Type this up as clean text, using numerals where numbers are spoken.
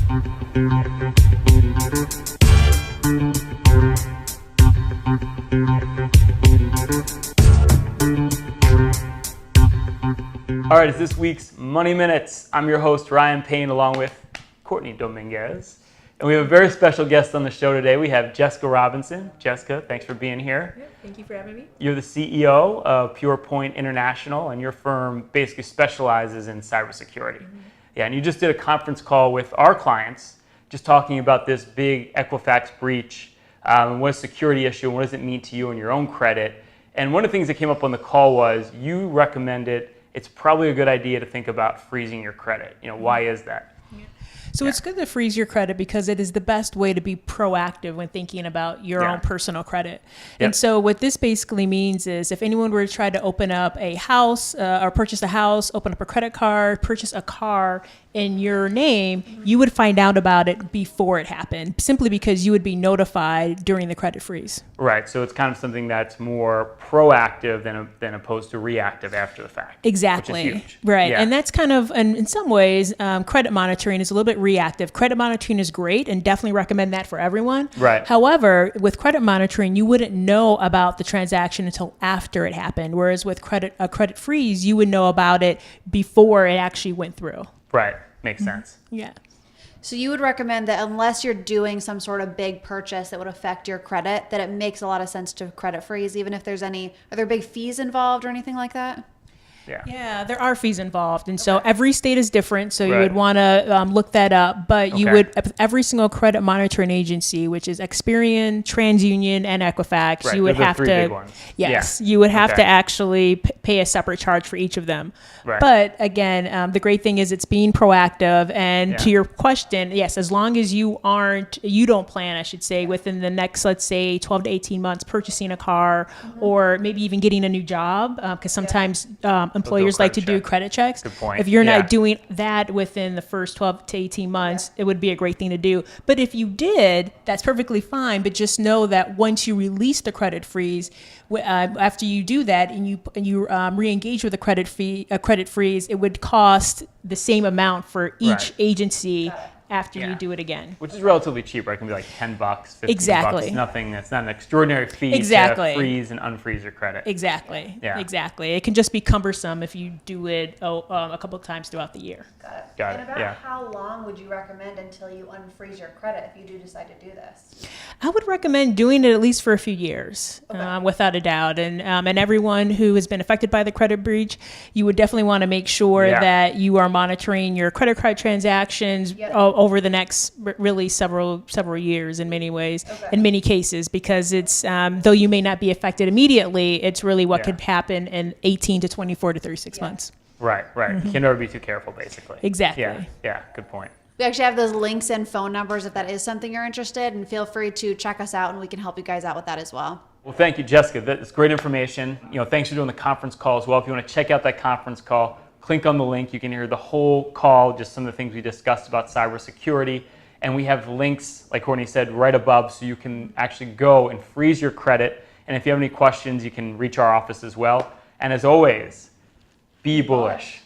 All right, it's this week's Money Minutes. I'm your host, Ryan Payne, along with Courtney Dominguez. And we have a very special guest on the show today. We have Jessica Robinson. Jessica, thanks for being here. Yeah, thank you for having me. You're the CEO of PurePoint International, and your firm basically specializes in cybersecurity. Mm-hmm. Yeah, and you just did a conference call with our clients, just talking about this big Equifax breach, what a security issue, and what does it mean to you and your own credit. And one of the things that came up on the call was you recommended it's probably a good idea to think about freezing your credit. Why is that? So it's good to freeze your credit because it is the best way to be proactive when thinking about your own personal credit. Yep. And so what this basically means is if anyone were to try to open up a house or purchase a house, open up a credit card, purchase a car in your name, you would find out about it before it happened, simply because you would be notified during the credit freeze. Right. So it's kind of something that's more proactive than opposed to reactive after the fact. Exactly. Which is huge. Right. Yeah. And that's kind of, and in some ways, credit monitoring is a little bit reactive. Credit monitoring is great and definitely recommend that for everyone. Right. However, with credit monitoring, you wouldn't know about the transaction until after it happened. Whereas with a credit freeze, you would know about it before it actually went through. Right. Makes sense. Yeah. So you would recommend that unless you're doing some sort of big purchase that would affect your credit, that it makes a lot of sense to credit freeze, even if there's are there big fees involved or anything like that? Yeah, there are fees involved. And so every state is different. So you would want to look that up. But you would, every single credit monitoring agency, which is Experian, TransUnion, and Equifax, you would have to, you would have to actually pay a separate charge for each of them. Right. But again, the great thing is it's being proactive. And to your question, yes, as long as you don't plan, I should say, within the next, let's say, 12 to 18 months, purchasing a car or maybe even getting a new job, because sometimes employers like to do credit checks. Good point. If you're not doing that within the first 12 to 18 months, it would be a great thing to do. But if you did, that's perfectly fine. But just know that once you release the credit freeze, after you do that and you re-engage with a credit freeze, it would cost the same amount for each agency after you do it again. Which is relatively cheap, right? It can be like $10, $15. Exactly. It's nothing. It's not an extraordinary fee to freeze and unfreeze your credit. Exactly. Yeah. Exactly. It can just be cumbersome if you do it a couple of times throughout the year. Got it. And about how long would you recommend until you unfreeze your credit if you do decide to do this? I would recommend doing it at least for a few years, without a doubt. And everyone who has been affected by the credit breach, you would definitely want to make sure that you are monitoring your credit card transactions over the next really several years in many ways, in many cases, because it's though you may not be affected immediately, it's really what could happen in 18 to 24 to 36 months. Right. You can never be too careful, basically. Exactly. Yeah, good point. We actually have those links and phone numbers if that is something you're interested in. Feel free to check us out and we can help you guys out with that as well. Well, thank you, Jessica. That's great information. Thanks for doing the conference call as well. If you want to check out that conference call, click on the link. You can hear the whole call, just some of the things we discussed about cybersecurity. And we have links, like Courtney said, right above, so you can actually go and freeze your credit. And if you have any questions, you can reach our office as well. And as always, be bullish.